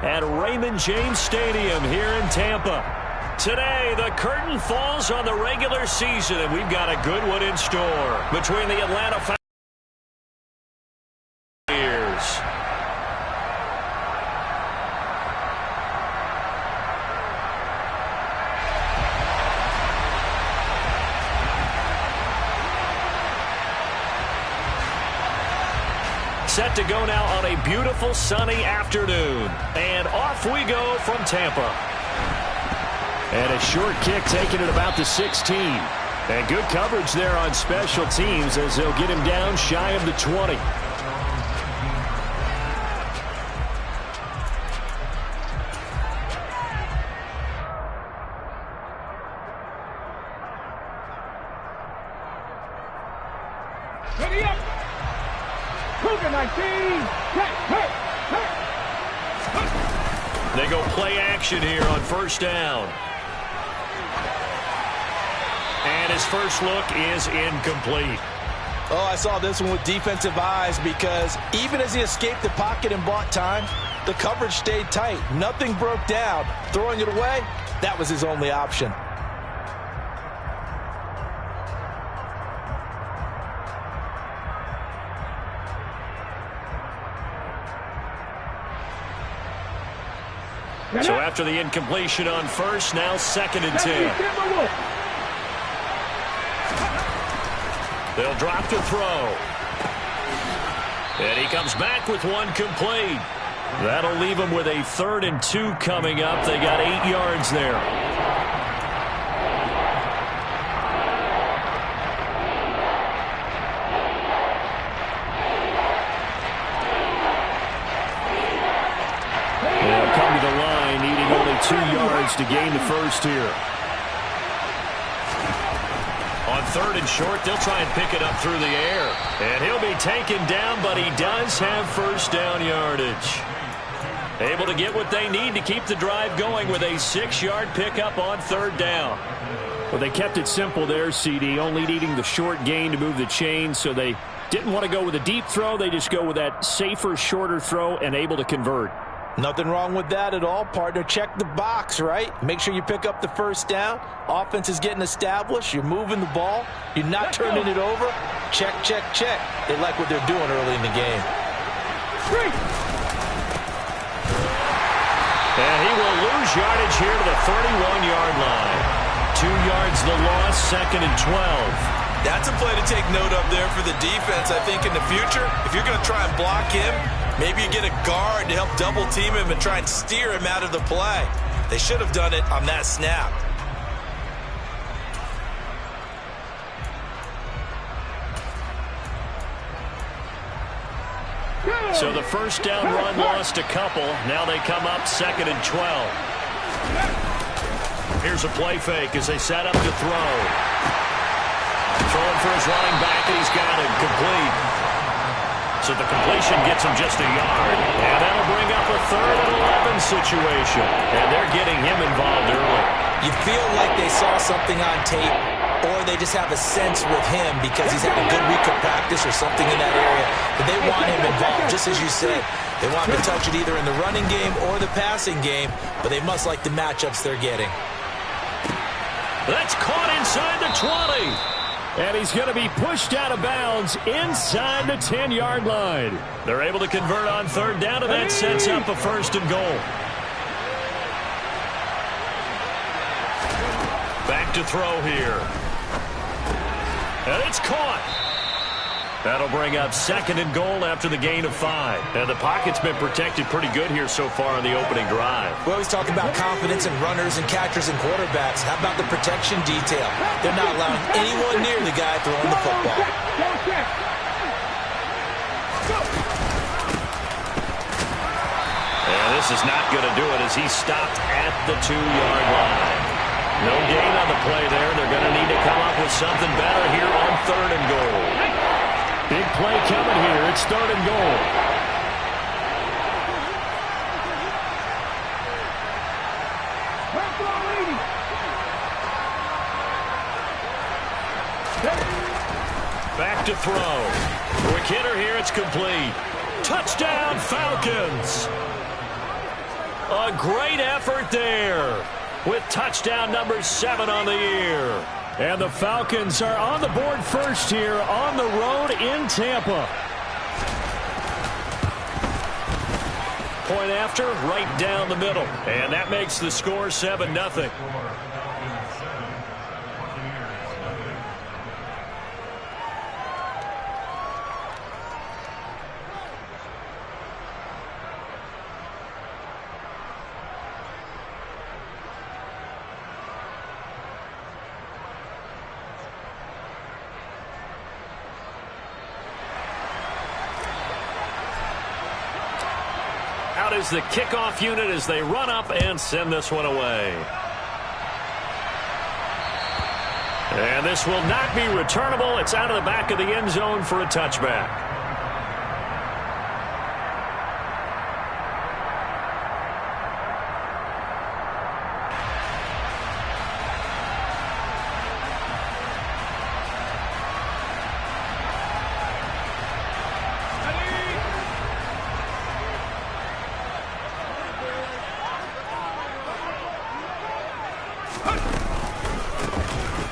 at Raymond James Stadium here in Tampa. Today, the curtain falls on the regular season, and we've got a good one in store between the Atlanta Falcons. Set to go now on a beautiful sunny afternoon. And off we go from Tampa. And a short kick taken at about the 16. And good coverage there on special teams as they'll get him down shy of the 20. Ready up! Cougar 19! They go play action here on first down. And his first look is incomplete. Oh, I saw this one with defensive eyes because even as he escaped the pocket and bought time, the coverage stayed tight. Nothing broke down. Throwing it away, that was his only option. So after the incompletion on first, now 2nd and 10. They'll drop to throw. And he comes back with one complete. That'll leave him with a 3rd and 2 coming up. They got 8 yards there. They'll come to the line, needing only 2 yards to gain the first here. On 3rd and short, they'll try and pick it up through the air. And he'll be taken down, but he does have first down yardage. Able to get what they need to keep the drive going with a 6-yard pickup on 3rd down. Well, they kept it simple there, CD, only needing the short gain to move the chain, so they didn't want to go with a deep throw. They just go with that safer, shorter throw and able to convert. Nothing wrong with that at all, partner. Check the box, right? Make sure you pick up the first down. Offense is getting established. You're moving the ball. You're not turning it over. Check, check, check. They like what they're doing early in the game. And he will lose yardage here to the 31-yard line. 2 yards the loss, 2nd and 12. That's a play to take note of there for the defense. I think in the future, if you're going to try and block him, maybe you get a guard to help double team him and try and steer him out of the play. They should have done it on that snap. So the first down run lost a couple. Now they come up 2nd and 12. Here's a play fake as they set up to throw. Throwing for his running back, and he's got him complete. So the completion gets him just a yard. And that'll bring up a 3rd and 11 situation. And they're getting him involved early. You feel like they saw something on tape, or they just have a sense with him because he's had a good week of practice or something in that area. But they want him involved, just as you said. They want him to touch it either in the running game or the passing game, but they must like the matchups they're getting. That's caught inside the 20. And he's going to be pushed out of bounds inside the 10-yard line. They're able to convert on 3rd down, and that sets up a 1st and goal. Back to throw here. And it's caught. That'll bring up 2nd and goal after the gain of 5. And the pocket's been protected pretty good here so far on the opening drive. We always talk about confidence in runners and catchers and quarterbacks. How about the protection detail? They're not allowing anyone near the guy throwing the football. And this is not going to do it as he's stopped at the 2-yard line. No gain on the play there. They're going to need to come up with something better here on 3rd and goal. Big play coming here. It's 3rd and goal. Back to throw. Quick hitter here. It's complete. Touchdown, Falcons. A great effort there with touchdown number 7 on the year. And the Falcons are on the board first here on the road in Tampa. Point after, right down the middle. And that makes the score 7-0. Out is the kickoff unit as they run up and send this one away. And this will not be returnable. It's out of the back of the end zone for a touchback.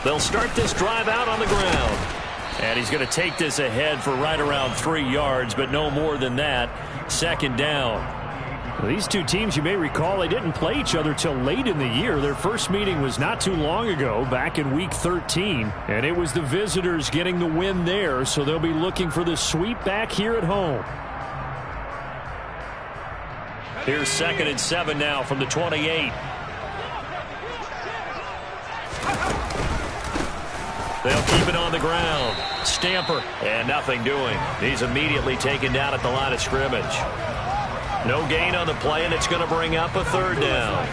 They'll start this drive out on the ground. And he's going to take this ahead for right around 3 yards, but no more than that. 2nd down. Well, these two teams, you may recall, they didn't play each other till late in the year. Their first meeting was not too long ago, back in Week 13. And it was the visitors getting the win there, so they'll be looking for the sweep back here at home. Here's 2nd and 7 now from the 28. They'll keep it on the ground. Stamper, and nothing doing. He's immediately taken down at the line of scrimmage. No gain on the play, and it's going to bring up a 3rd down.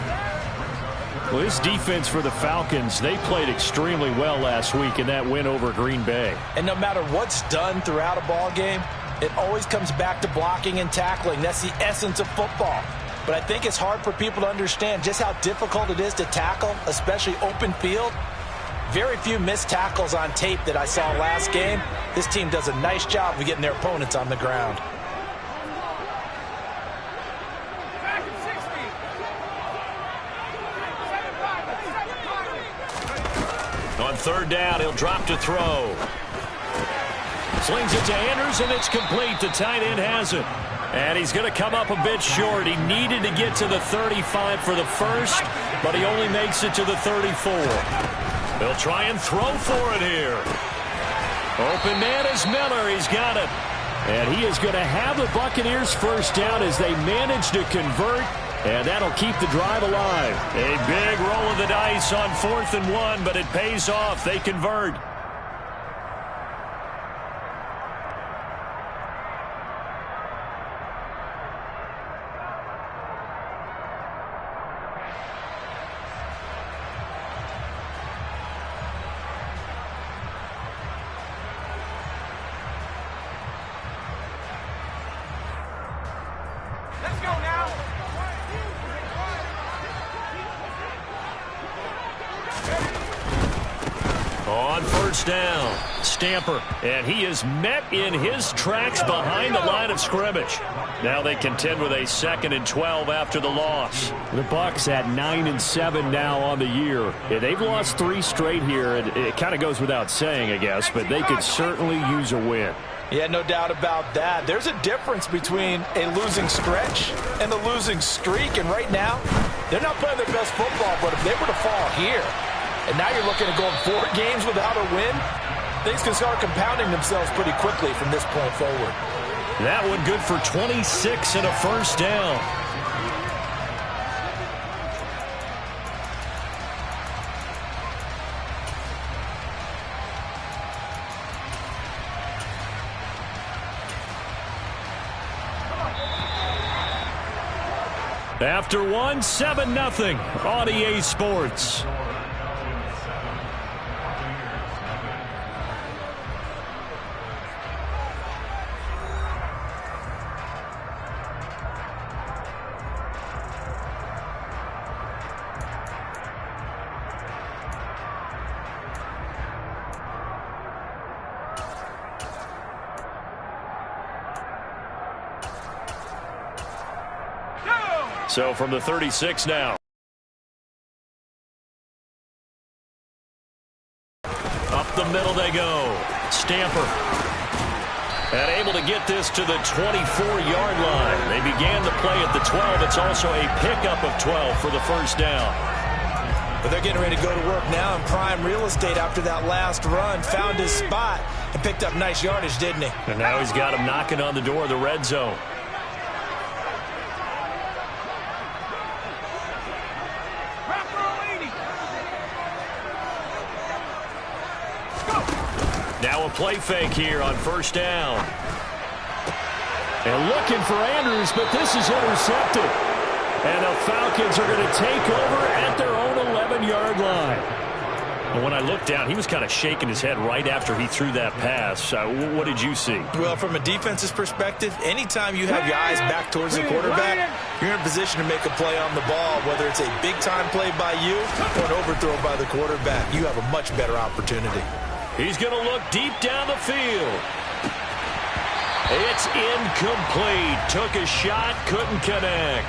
Well, this defense for the Falcons, they played extremely well last week in that win over Green Bay. And no matter what's done throughout a ball game, it always comes back to blocking and tackling. That's the essence of football. But I think it's hard for people to understand just how difficult it is to tackle, especially open field. Very few missed tackles on tape that I saw last game. This team does a nice job of getting their opponents on the ground. On 3rd down, he'll drop to throw. Slings it to Anders, and it's complete. The tight end has it. And he's going to come up a bit short. He needed to get to the 35 for the first, but he only makes it to the 34. They'll try and throw for it here. Open man is Miller. He's got it. And he is going to have the Buccaneers first down as they manage to convert. And that'll keep the drive alive. A big roll of the dice on 4th and 1, but it pays off. They convert. On 1st down, Stamper, and he is met in his tracks behind the line of scrimmage. Now they contend with a 2nd and 12 after the loss. The Bucs at 9-7 now on the year. Yeah, they've lost 3 straight here. It kind of goes without saying, I guess, but they could certainly use a win. Yeah, no doubt about that. There's a difference between a losing stretch and the losing streak, and right now, they're not playing their best football, but if they were to fall here, and now you're looking at going 4 games without a win, things can start compounding themselves pretty quickly from this point forward. That one good for 26 and a 1st down. After 1, 7-0 on EA Sports. So from the 36 now. Up the middle they go. Stamper. And able to get this to the 24-yard line. They began the play at the 12. It's also a pickup of 12 for the first down. But they're getting ready to go to work now in prime real estate after that last run. Found his spot and picked up nice yardage, didn't he? And now he's got him knocking on the door of the red zone. Now a play fake here on first down. And looking for Andrews, but this is intercepted. And the Falcons are going to take over at their own 11-yard line. And when I looked down, he was kind of shaking his head right after he threw that pass. What did you see? Well, from a defense's perspective, anytime you have your eyes back towards the quarterback, you're in a position to make a play on the ball, whether it's a big-time play by you or an overthrow by the quarterback. You have a much better opportunity. He's going to look deep down the field. It's incomplete. Took a shot, couldn't connect.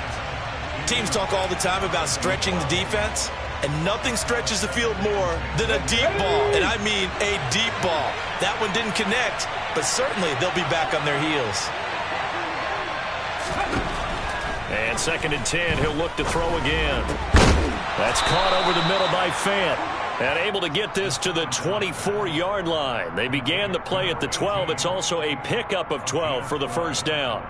Teams talk all the time about stretching the defense, and nothing stretches the field more than a deep ball, and I mean a deep ball. That one didn't connect, but certainly they'll be back on their heels. And 2nd and 10, he'll look to throw again. That's caught over the middle by Fant. And able to get this to the 24-yard line. They began the play at the 12. It's also a pickup of 12 for the first down.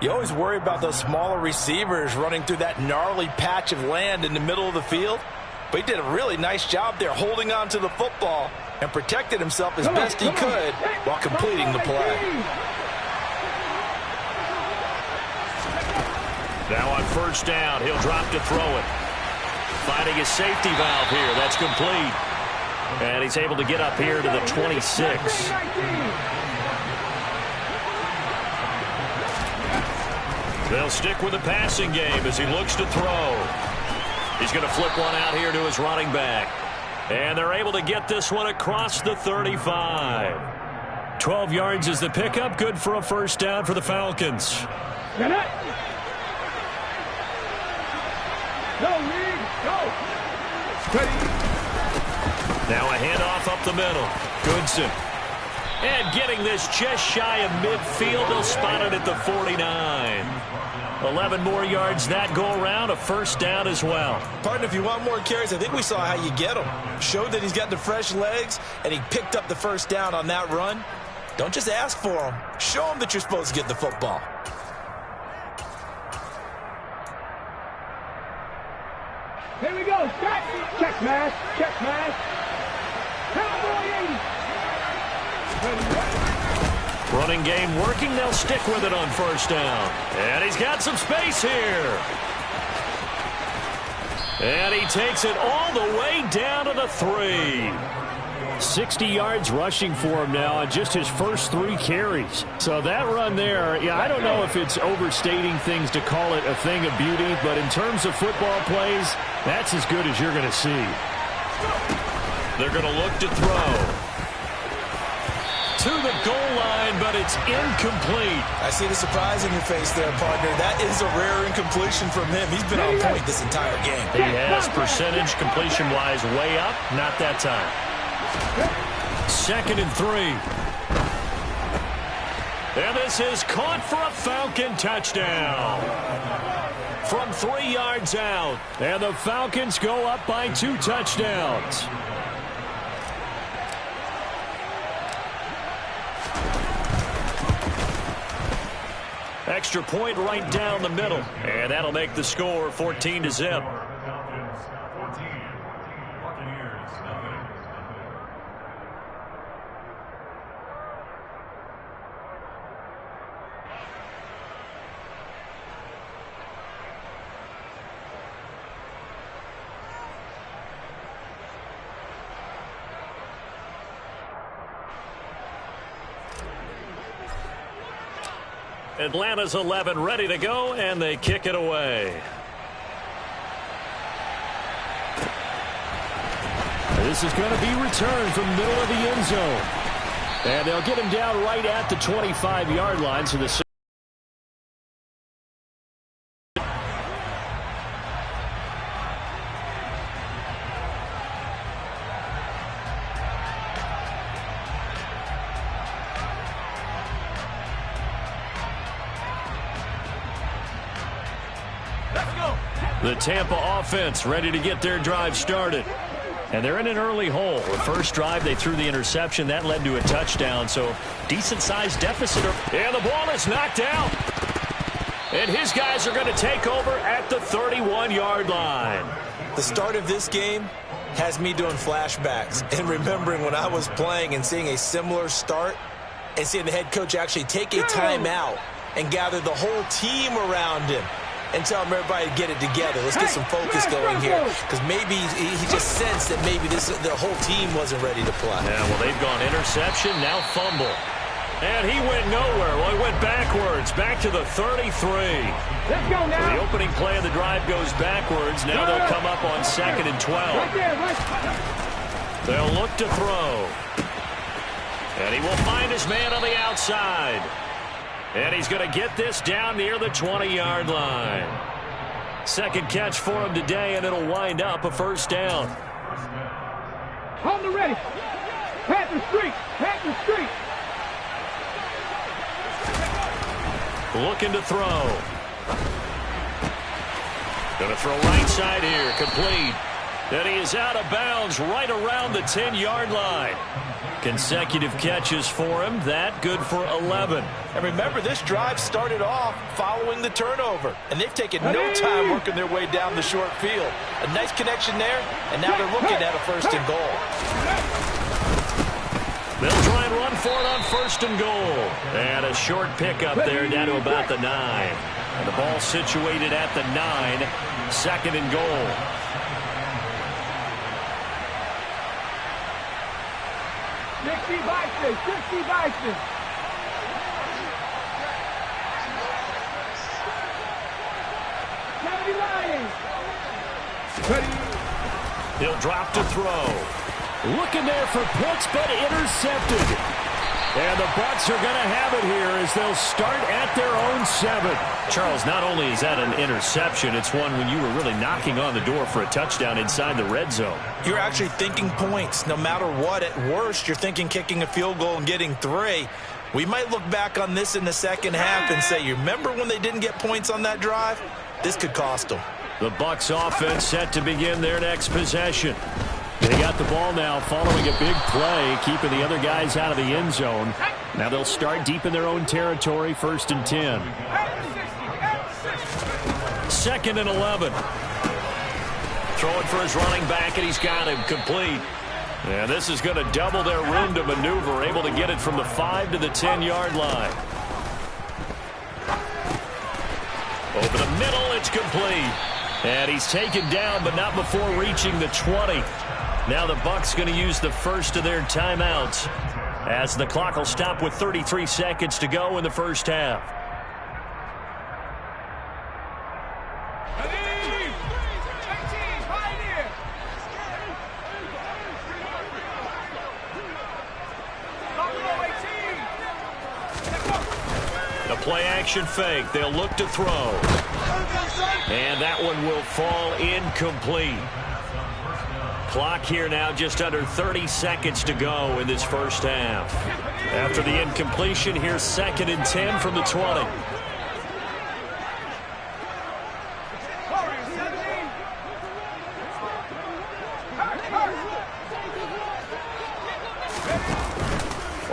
You always worry about those smaller receivers running through that gnarly patch of land in the middle of the field. But he did a really nice job there holding on to the football and protected himself as best he could while completing the play. Now on first down, he'll drop to throw it. Finding his safety valve here. That's complete. And he's able to get up here to the 26. They'll stick with the passing game as he looks to throw. He's going to flip one out here to his running back. And they're able to get this one across the 35. 12 yards is the pickup. Good for a first down for the Falcons. Now a handoff up the middle. Goodson. And getting this just shy of midfield. They'll spot it at the 49. 11 more yards that go around. A first down as well. Partner, if you want more carries, I think we saw how you get him. Showed that he's got the fresh legs, and he picked up the first down on that run. Don't just ask for him. Show him that you're supposed to get the football. Here we go. Stop. Check mash. Check mash. Running game working. They'll stick with it on first down. And he's got some space here. And he takes it all the way down to the 3. 60 yards rushing for him now on just his first 3 carries. So that run there, yeah, I don't know if it's overstating things to call it a thing of beauty, but in terms of football plays, that's as good as you're going to see. They're going to look to throw. To the goal line, but it's incomplete. I see the surprise in your face there, partner. That is a rare incompletion from him. He's been on point this entire game. He has percentage completion-wise way up. Not that time. 2nd and 3. And this is caught for a Falcon touchdown. From 3 yards out. And the Falcons go up by 2 touchdowns. Extra point right down the middle. And that'll make the score 14-0. Atlanta's 11 ready to go, and they kick it away. This is going to be returned from the middle of the end zone. And they'll get him down right at the 25-yard line. So the The Tampa offense ready to get their drive started. And they're in an early hole. The first drive, they threw the interception. That led to a touchdown, so decent-sized deficit. And the ball is knocked out. And his guys are going to take over at the 31-yard line. The start of this game has me doing flashbacks and remembering when I was playing and seeing a similar start and seeing the head coach actually take a timeout and gather the whole team around him and tell everybody to get it together. Let's get some focus going here, because maybe he just sensed that maybe the whole team wasn't ready to play. Yeah, well, they've gone interception, now fumble. And he went nowhere. Well, he went backwards, back to the 33. Let's go now. So the opening play of the drive goes backwards. Now they'll come up on 2nd and 12. Right there, right. They'll look to throw. And he will find his man on the outside. And he's going to get this down near the 20-yard line. Second catch for him today, and it'll wind up a first down. Hold the ready. Panther streak. Panther streak. Looking to throw. Going to throw right side here. Complete. And he is out of bounds right around the 10-yard line. Consecutive catches for him. That good for 11. And remember, this drive started off following the turnover, and they've taken no time working their way down the short field. A nice connection there, and now they're looking at a 1st and goal. They'll try and run for it on 1st and goal. And a short pickup there down to about the 9. And the ball situated at the 9. 2nd and goal. 60 Bison, 60 Bison. He'll drop to throw. Looking there for Pitts, but intercepted. And the Bucs are going to have it here as they'll start at their own 7. Charles, not only is that an interception, it's one when you were really knocking on the door for a touchdown inside the red zone. You're actually thinking points. No matter what, at worst, you're thinking kicking a field goal and getting 3. We might look back on this in the second half and say, you remember when they didn't get points on that drive? This could cost them. The Bucs offense set to begin their next possession. They got the ball now following a big play, keeping the other guys out of the end zone. Now they'll start deep in their own territory, 1st and 10. 2nd and 11. Throwing for his running back, and he's got him complete. And this is going to double their room to maneuver, able to get it from the 5 to the 10-yard line. Over the middle, it's complete. And he's taken down, but not before reaching the 20. Now the Bucs going to use the first of their timeouts as the clock will stop with 33 seconds to go in the first half. The play action fake. They'll look to throw. And that one will fall incomplete. Clock here now just under 30 seconds to go in this first half. After the incompletion, here's 2nd and 10 from the 20.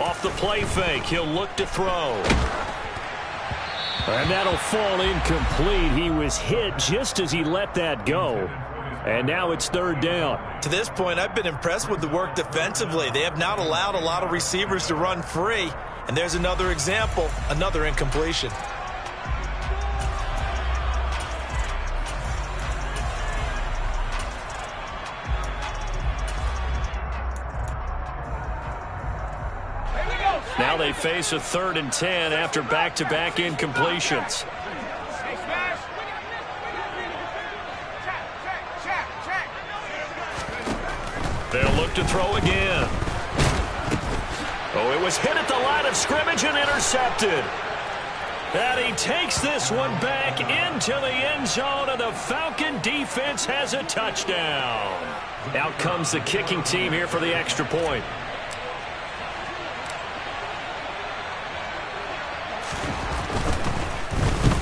Off the play fake, he'll look to throw. And that'll fall incomplete. He was hit just as he let that go. And now it's 3rd down. To this point, I've been impressed with the work defensively. They have not allowed a lot of receivers to run free. And there's another example, another incompletion. Now they face a 3rd and 10 after back-to-back incompletions. They'll look to throw again. Oh, it was hit at the line of scrimmage and intercepted. And he takes this one back into the end zone, and the Falcon defense has a touchdown. Out comes the kicking team here for the extra point.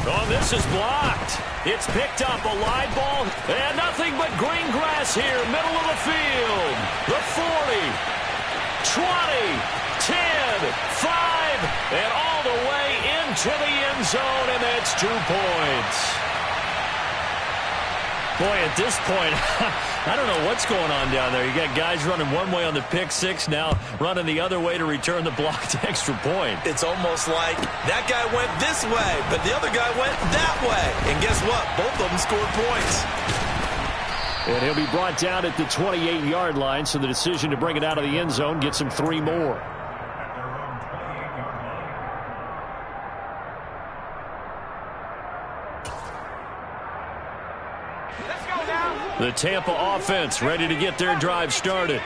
Oh, this is blocked. It's picked up, a live ball, and nothing but green grass here, middle of the field. The 40, 20, 10, 5, and all the way into the end zone, and that's 2 points. Boy, at this point, I don't know what's going on down there. You got guys running one way on the pick six, now running the other way to return the blocked extra point. It's almost like that guy went this way, but the other guy went that way. And guess what? Both of them scored points. And he'll be brought down at the 28-yard line, so the decision to bring it out of the end zone gets him 3 more. The Tampa offense ready to get their drive started.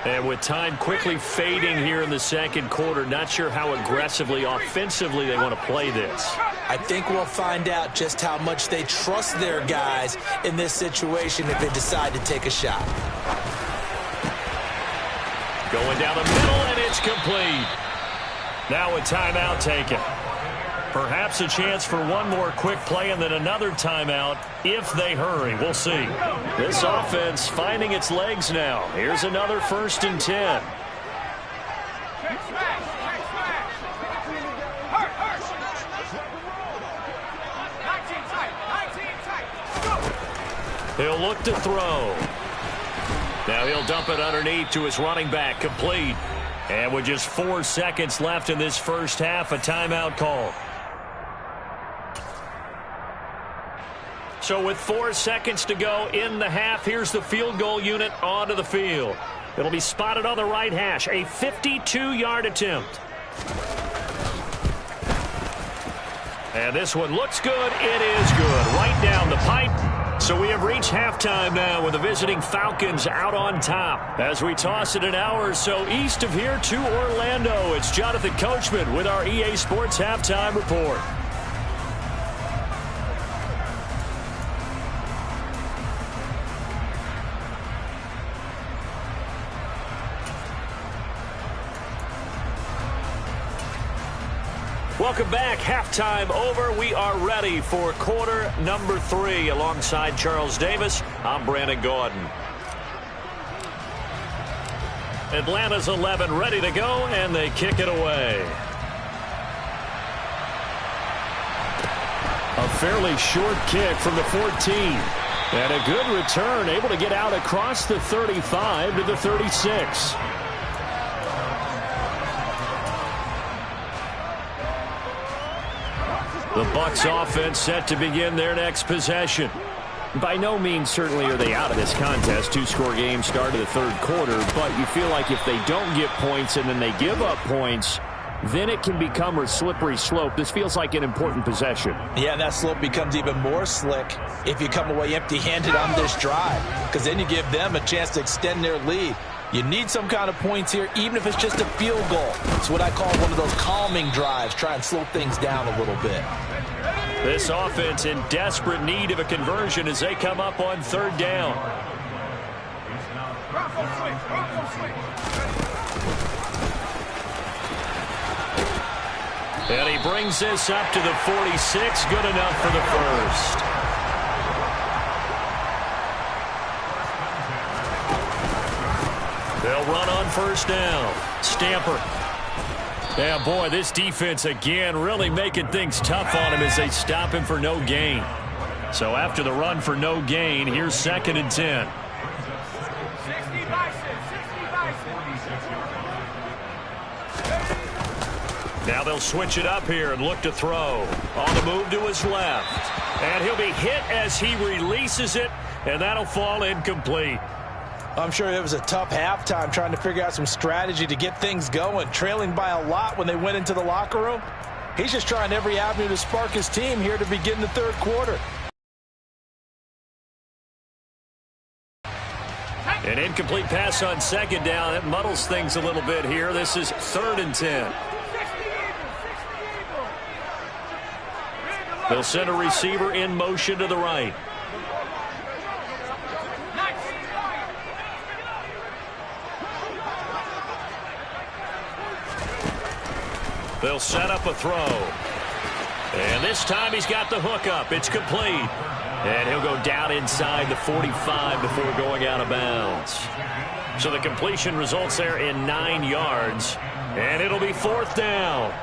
And with time quickly fading here in the second quarter, not sure how aggressively, offensively they want to play this. I think we'll find out just how much they trust their guys in this situation if they decide to take a shot. Going down the middle, and it's complete. Now a timeout taken. Perhaps a chance for one more quick play and then another timeout if they hurry. We'll see. This offense finding its legs now. Here's another 1st and 10. He'll look to throw. Now he'll dump it underneath to his running back, complete. And with just 4 seconds left in this first half, a timeout call. So with 4 seconds to go in the half, here's the field goal unit onto the field. It'll be spotted on the right hash, a 52-yard attempt. And this one looks good. It is good. Right down the pipe. So we have reached halftime now with the visiting Falcons out on top. As we toss it an hour or so east of here to Orlando, it's Jonathan Coachman with our EA Sports Halftime Report. Welcome back. Halftime over. We are ready for quarter number 3. Alongside Charles Davis, I'm Brandon Gordon. Atlanta's 11 ready to go, and they kick it away. A fairly short kick from the 14. And a good return, able to get out across the 35 to the 36. The Bucs offense set to begin their next possession. By no means certainly are they out of this contest. 2-score game start of the third quarter, but you feel like if they don't get points and then they give up points, then it can become a slippery slope. This feels like an important possession. Yeah, that slope becomes even more slick if you come away empty-handed on this drive, because then you give them a chance to extend their lead. You need some kind of points here, even if it's just a field goal. It's what I call one of those calming drives. Try and slow things down a little bit. This offense in desperate need of a conversion as they come up on 3rd down. And he brings this up to the 46. Good enough for the first. They'll run on 1st down. Stamper. Yeah, boy, this defense again really making things tough on him as they stop him for no gain. So after the run for no gain, here's 2nd and 10. Now they'll switch it up here and look to throw. On the move to his left. And he'll be hit as he releases it, and that'll fall incomplete. I'm sure it was a tough halftime trying to figure out some strategy to get things going, trailing by a lot when they went into the locker room. He's just trying every avenue to spark his team here to begin the third quarter. An incomplete pass on 2nd down. It muddles things a little bit here. This is 3rd and 10. They'll send a receiver in motion to the right. They'll set up a throw. And this time he's got the hook up. It's complete. And he'll go down inside the 45 before going out of bounds. So the completion results there in 9 yards. And it'll be 4th down.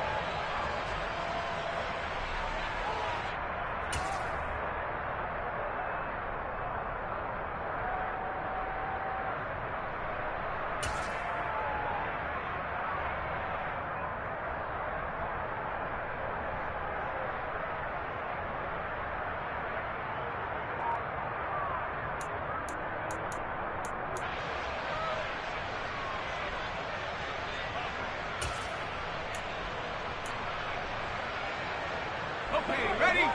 Okay, ready?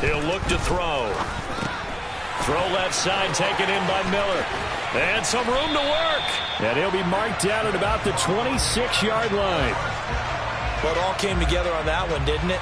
He'll look to throw. Throw left side, taken in by Miller. And some room to work. And he'll be marked down at about the 26-yard line. Well, it all came together on that one, didn't it?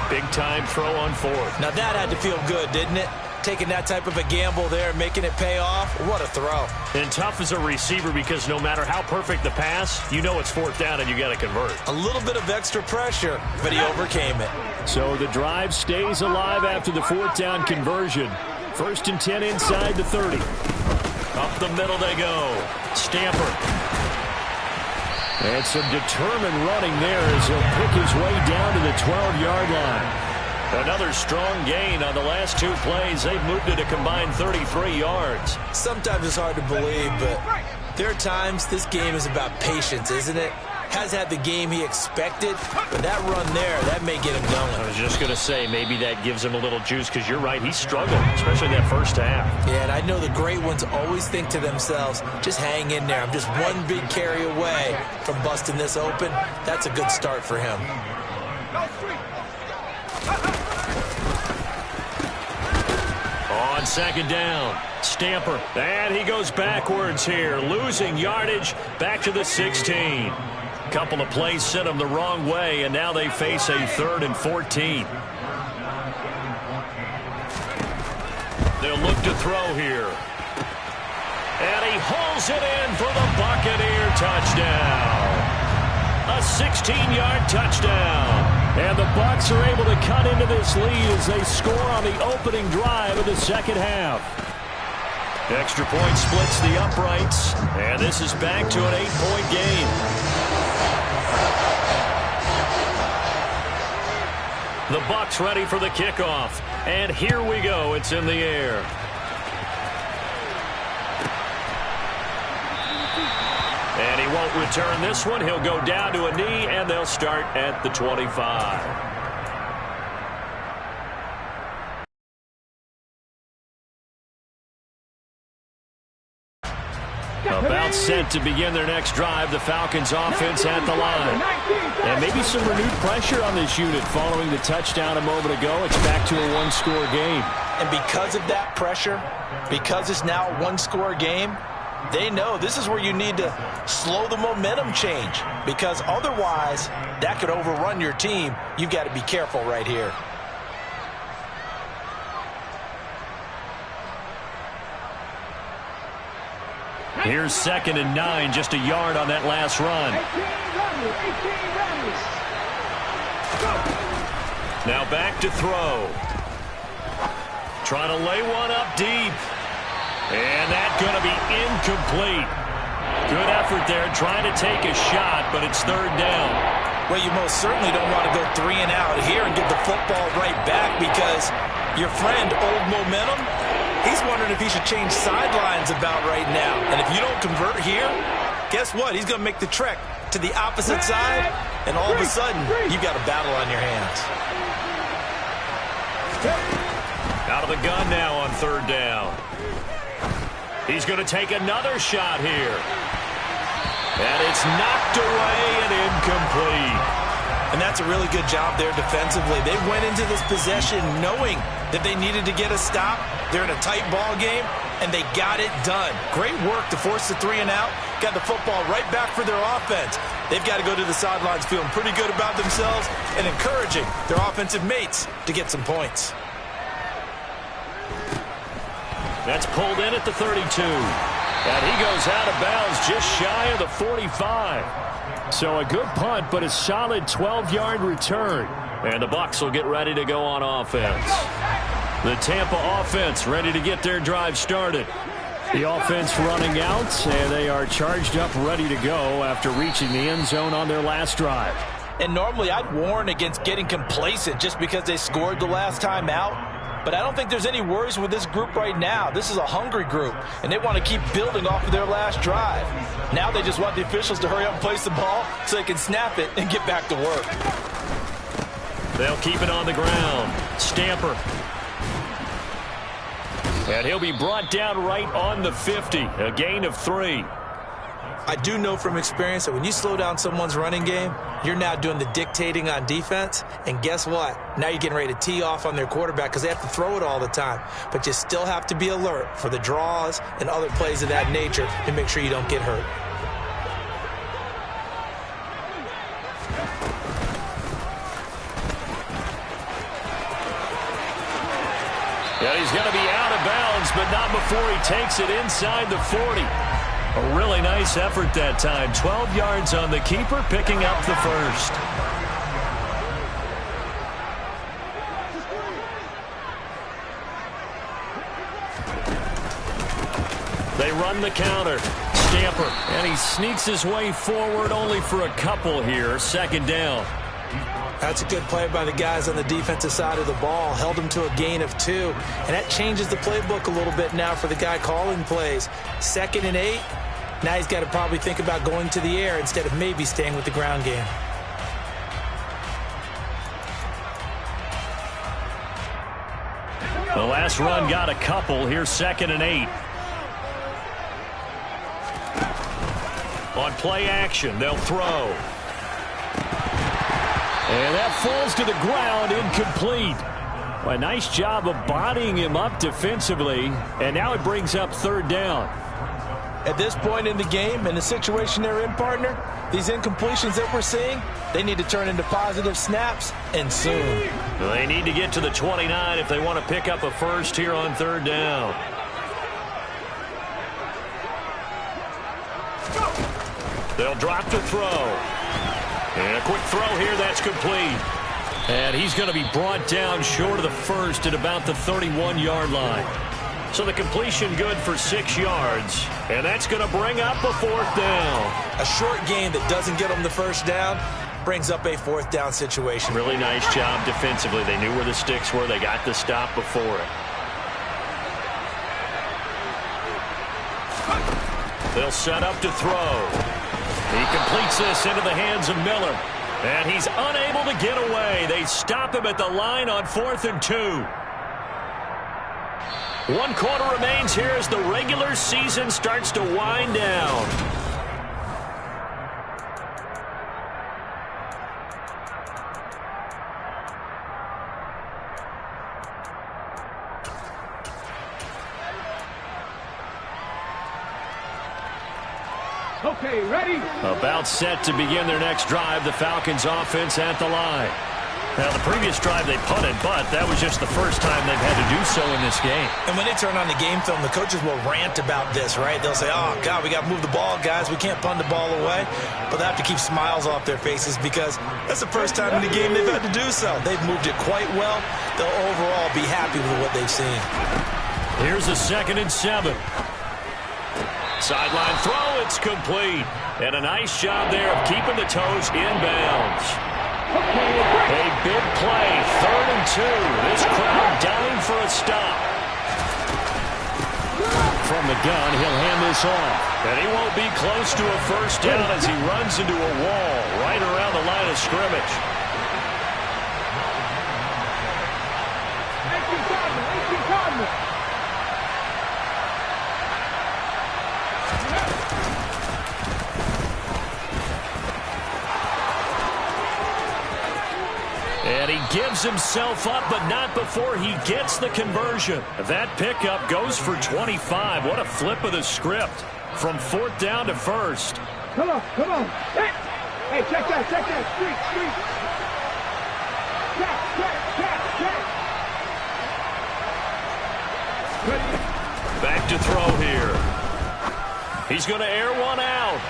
Big time throw on 4th. Now that had to feel good, didn't it? Taking that type of a gamble there, making it pay off. What a throw. And tough as a receiver because no matter how perfect the pass, you know it's 4th down and you got to convert. A little bit of extra pressure, but he overcame it. So the drive stays alive after the 4th down conversion. 1st and 10 inside the 30. Up the middle they go. Stamper. And some determined running there as he'll pick his way down to the 12-yard line. Another strong gain on the last 2 plays. They've moved it a combined 33 yards. Sometimes it's hard to believe, but there are times this game is about patience, isn't it? Has had the game he expected, but that run there, that may get him going. I was just going to say, maybe that gives him a little juice because you're right, he struggled, especially that first half. Yeah, and I know the great ones always think to themselves, just hang in there. I'm just one big carry away from busting this open. That's a good start for him. On 2nd down, Stamper. And he goes backwards here, losing yardage back to the 16. Couple of plays sent him the wrong way, and now they face a 3rd and 14. They'll look to throw here. And he hauls it in for the Buccaneer touchdown. A 16-yard touchdown. And the Bucs are able to cut into this lead as they score on the opening drive of the second half. Extra point splits the uprights, and this is back to an 8-point game. The Bucs ready for the kickoff, and here we go. It's in the air. And he won't return this one. He'll go down to a knee, and they'll start at the 25. About set to begin their next drive. The Falcons offense at the line. And maybe some renewed pressure on this unit following the touchdown a moment ago. It's back to a one-score game. And because of that pressure, because it's now a one-score game, they know this is where you need to slow the momentum change, because otherwise that could overrun your team. You've got to be careful right here. Here's 2nd and 9, just a yard on that last run. Now back to throw. Trying to lay one up deep. And that's going to be incomplete. Good effort there, trying to take a shot, but it's 3rd down. Well, you most certainly don't want to go 3 and out here and get the football right back, because your friend, Old Momentum, he's wondering if he should change sidelines about right now. And if you don't convert here, guess what? He's going to make the trek to the opposite side, and all of a sudden, you've got a battle on your hands. Out of the gun now on 3rd down. He's going to take another shot here. And it's knocked away and incomplete. And that's a really good job there defensively. They went into this possession knowing that they needed to get a stop. They're in a tight ball game, and they got it done. Great work to force the 3 and out. Got the football right back for their offense. They've got to go to the sidelines feeling pretty good about themselves and encouraging their offensive mates to get some points. That's pulled in at the 32. And he goes out of bounds just shy of the 45. So a good punt, but a solid 12-yard return. And the Bucs will get ready to go on offense. The Tampa offense ready to get their drive started. The offense running out, and they are charged up, ready to go after reaching the end zone on their last drive. And normally I'd warn against getting complacent just because they scored the last time out. But I don't think there's any worries with this group right now. This is a hungry group, and they want to keep building off of their last drive. Now they just want the officials to hurry up and place the ball so they can snap it and get back to work. They'll keep it on the ground. Stamper. And he'll be brought down right on the 50. A gain of 3. I do know from experience that when you slow down someone's running game, you're now doing the dictating on defense. And guess what? Now you're getting ready to tee off on their quarterback because they have to throw it all the time. But you still have to be alert for the draws and other plays of that nature to make sure you don't get hurt. Yeah, he's going to be out of bounds, but not before he takes it inside the 40. A really nice effort that time. 12 yards on the keeper, picking up the first. They run the counter. Stamper, and he sneaks his way forward only for a couple here. Second down. That's a good play by the guys on the defensive side of the ball. Held him to a gain of 2. And that changes the playbook a little bit now for the guy calling plays. 2nd and 8. Now he's got to probably think about going to the air instead of maybe staying with the ground game. The last run got a couple. Here's 2nd and 8. On play action, they'll throw. And that falls to the ground, incomplete. A nice job of bodying him up defensively, and now it brings up 3rd down. At this point in the game, in the situation they're in, partner, these incompletions that we're seeing, they need to turn into positive snaps, and soon. They need to get to the 29 if they want to pick up a first here on 3rd down. They'll drop to throw. And a quick throw here, that's complete. And he's going to be brought down short of the first at about the 31-yard line. So the completion good for 6 yards. And that's going to bring up a 4th down. A short gain that doesn't get them the first down brings up a 4th down situation. Really nice job defensively. They knew where the sticks were. They got the stop before it. They'll set up to throw. He completes this into the hands of Miller. And he's unable to get away. They stop him at the line on 4th and 2. 1 quarter remains here as the regular season starts to wind down. Okay, ready? About set to begin their next drive. The Falcons offense at the line. Now, the previous drive they punted, but that was just the first time they've had to do so in this game. And when they turn on the game film, the coaches will rant about this, right? They'll say, oh, God, we got to move the ball, guys. We can't punt the ball away. But they have to keep smiles off their faces because that's the first time in the game they've had to do so. They've moved it quite well. They'll overall be happy with what they've seen. Here's a 2nd and 7. Sideline throw, it's complete. And a nice job there of keeping the toes inbounds. A big play, 3rd and 2. This crowd dying for a stop. From the gun, he'll hand this off. And he won't be close to a first down as he runs into a wall right around the line of scrimmage. And he gives himself up, but not before he gets the conversion. That pickup goes for 25. What a flip of the script from 4th down to 1st. Come on, come on. Hey, check that, street. Check. Ready? Back to throw here. He's going to air one out.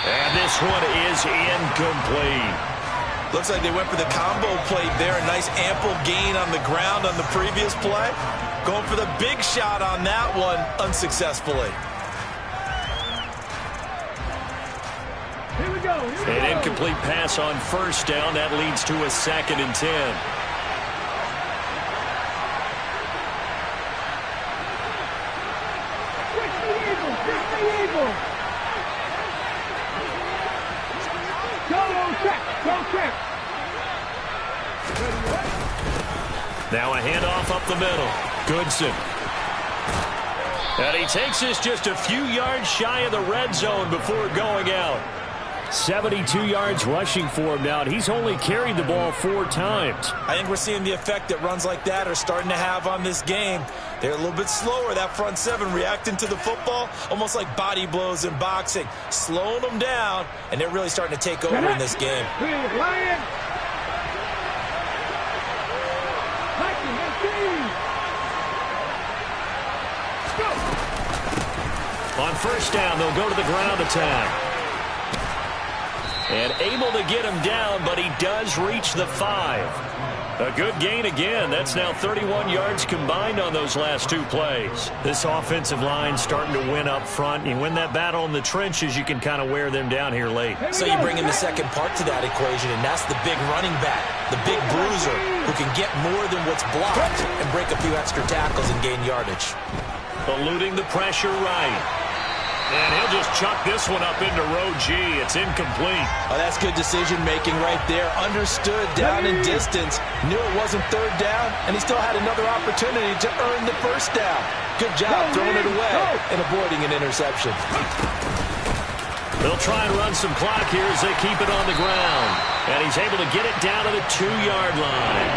And this one is incomplete. Looks like they went for the combo play there. A nice ample gain on the ground on the previous play. Going for the big shot on that one unsuccessfully. Here we go. An incomplete pass on first down. That leads to a 2nd and 10. Now a handoff up the middle. Goodson. And he takes this just a few yards shy of the red zone before going out. 72 yards rushing for him now, and he's only carried the ball 4 times. I think we're seeing the effect that runs like that are starting to have on this game. They're a little bit slower, that front 7, reacting to the football, almost like body blows in boxing, slowing them down, and they're really starting to take over in this game. On first down, they'll go to the ground attack. And able to get him down, but he does reach the 5. A good gain again. That's now 31 yards combined on those last 2 plays. This offensive line starting to win up front. You win that battle in the trenches, you can kind of wear them down here late. So you bring in the second part to that equation, and that's the big running back, the big bruiser, who can get more than what's blocked and break a few extra tackles and gain yardage. Eluding the pressure right. And he'll just chuck this one up into row G. It's incomplete. Oh, that's good decision-making right there. Understood down in distance. Knew it wasn't 3rd down, and he still had another opportunity to earn the first down. Good job throwing it away and avoiding an interception. They'll try and run some clock here as they keep it on the ground. And he's able to get it down to the 2-yard line.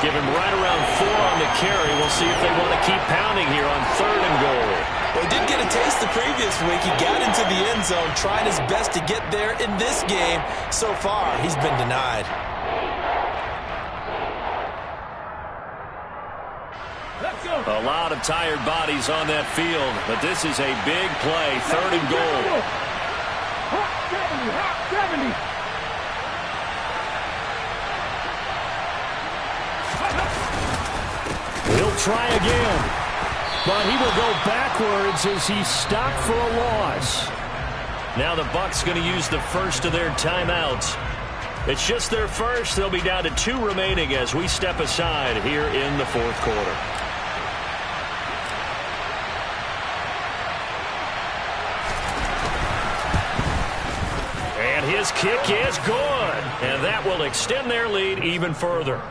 Give him right around 4 on the carry. We'll see if they want to keep pounding here on 3rd and goal. Well, he did get a taste the previous week. He got into the end zone, trying his best to get there in this game. So far, he's been denied. A lot of tired bodies on that field, but this is a big play, 3rd and goal. Hot 70. He'll try again. But he will go backwards as he's stopped for a loss. Now the Bucs going to use the first of their timeouts. It's just their first. They'll be down to 2 remaining as we step aside here in the 4th quarter. And his kick is good. And that will extend their lead even further.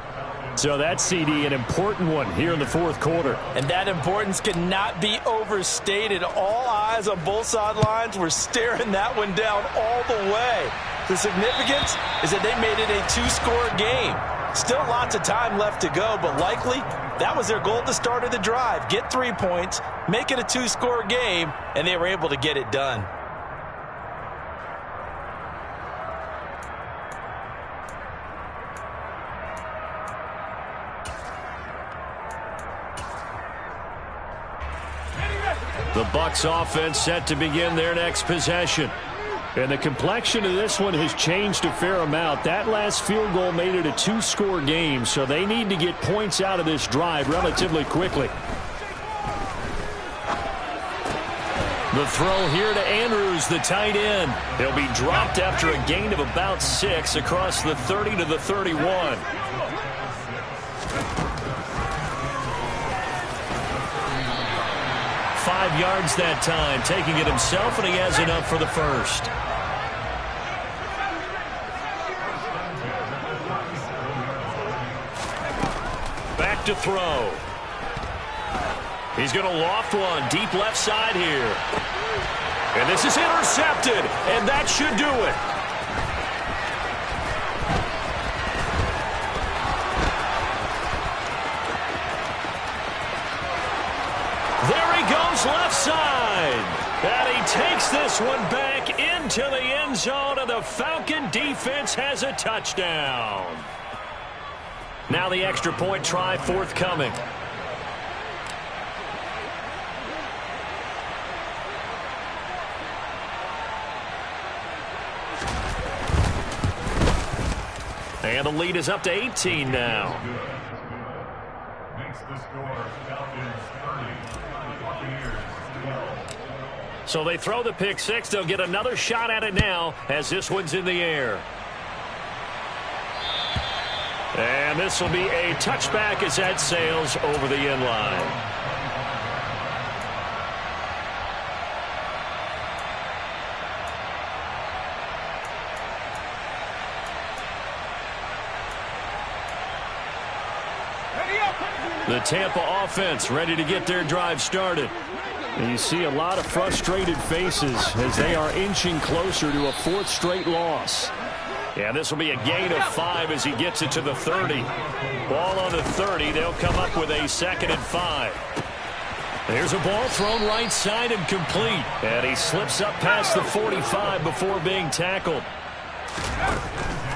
So that's, CD, an important one here in the 4th quarter. And that importance cannot be overstated. All eyes on both sidelines were staring that one down all the way. The significance is that they made it a 2-score game. Still lots of time left to go, but likely that was their goal at the start of the drive. Get 3 points, make it a 2-score game, and they were able to get it done. The Bucs offense set to begin their next possession. And the complexion of this one has changed a fair amount. That last field goal made it a 2-score game, so they need to get points out of this drive relatively quickly. The throw here to Andrews, the tight end. He'll be dropped after a gain of about 6 across the 30 to the 31. $5 yards that time, taking it himself, and he has enough for the first. Back to throw. He's going to loft one deep left side here. And this is intercepted, and that should do it. Left side. And he takes this one back into the end zone, and the Falcon defense has a touchdown. Now the extra point try forthcoming. And the lead is up to 18 now. Makes the score Falcons 30, Buccaneers 12. So they throw the pick six. They'll get another shot at it now as this one's in the air. And this will be a touchback as that sails over the end line. The Tampa offense ready to get their drive started. And you see a lot of frustrated faces as they are inching closer to a fourth straight loss. Yeah, this will be a gain of 5 as he gets it to the 30. Ball on the 30. They'll come up with a 2nd and 5. There's a ball thrown right side and complete. And he slips up past the 45 before being tackled.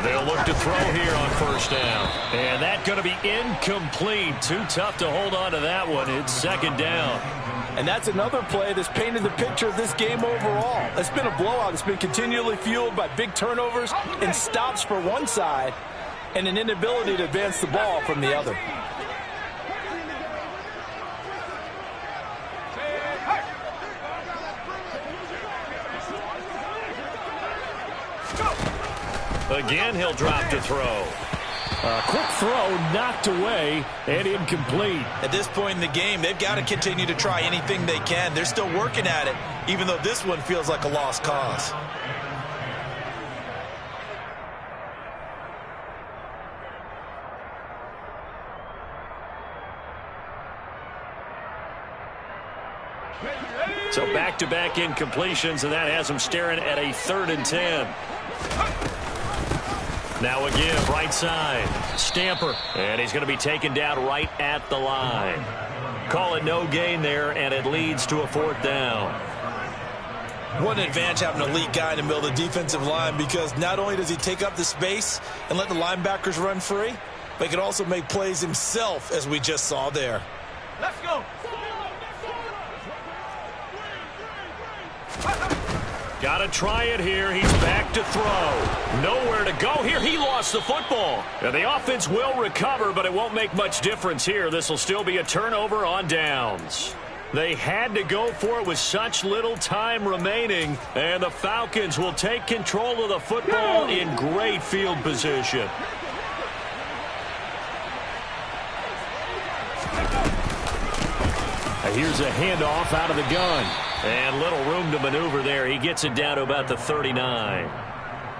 They'll look to throw here on first down. And that's going to be incomplete. Too tough to hold on to that one. It's 2nd down. And that's another play that's painted the picture of this game overall. It's been a blowout. It's been continually fueled by big turnovers and stops for one side and an inability to advance the ball from the other. Again, he'll drop to throw. A quick throw knocked away and incomplete. At this point in the game, they've got to continue to try anything they can. They're still working at it, even though this one feels like a lost cause. So back-to-back incompletions, and that has them staring at a 3rd and 10. Now again, right side. Stamper. And he's going to be taken down right at the line. Call it no gain there, and it leads to a 4th down. What an advantage having an elite guy in the middle of the defensive line, because not only does he take up the space and let the linebackers run free, but he can also make plays himself, as we just saw there. Let's go. Got to try it here. He's back to throw. Nowhere to go here. He lost the football. And the offense will recover, but it won't make much difference here. This will still be a turnover on downs. They had to go for it with such little time remaining, and the Falcons will take control of the football in great field position. Here's a handoff out of the gun. And little room to maneuver there. He gets it down to about the 39.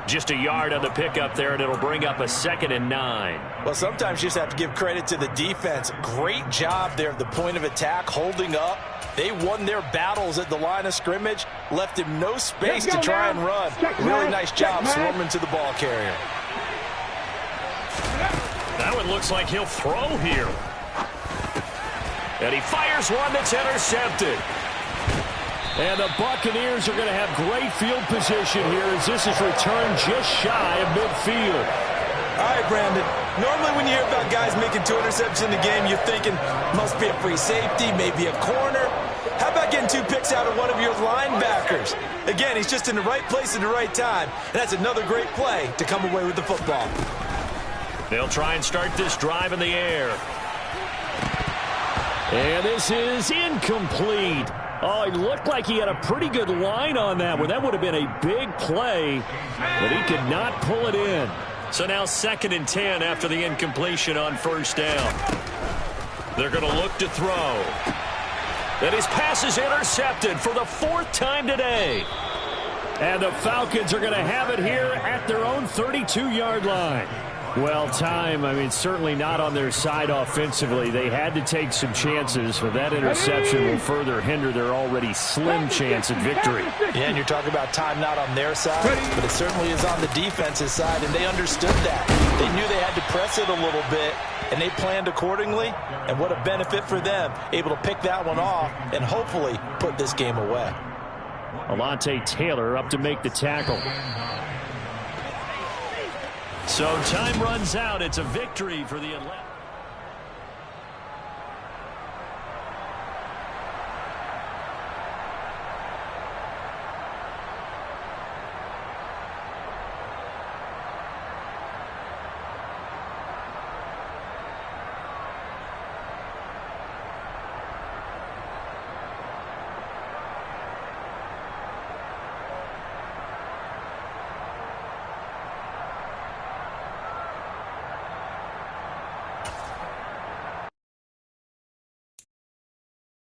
Just a yard on the pickup there, and it'll bring up a 2nd and 9. Well, sometimes you just have to give credit to the defense. Great job there at the point of attack, holding up. They won their battles at the line of scrimmage, left him no space to try and run. Really nice job swarming to the ball carrier. That one looks like he'll throw here. And he fires one that's intercepted. And the Buccaneers are going to have great field position here as this is returned just shy of midfield. All right, Brandon. Normally when you hear about guys making 2 interceptions in the game, you're thinking must be a free safety, maybe a corner. How about getting 2 picks out of one of your linebackers? Again, he's just in the right place at the right time. And that's another great play to come away with the football. They'll try and start this drive in the air. And this is incomplete. Oh, it looked like he had a pretty good line on that one. That would have been a big play, but he could not pull it in. So now 2nd and 10 after the incompletion on first down. They're going to look to throw. And his pass is intercepted for the 4th time today. And the Falcons are going to have it here at their own 32-yard line. Well, certainly not on their side offensively. They had to take some chances, but that interception will further hinder their already slim chance at victory. Yeah, and you're talking about time not on their side, but it certainly is on the defense's side, and they understood that. They knew they had to press it a little bit, and they planned accordingly, and what a benefit for them, able to pick that one off and hopefully put this game away. Alontae Taylor up to make the tackle. So time runs out. It's a victory for the Atlanta.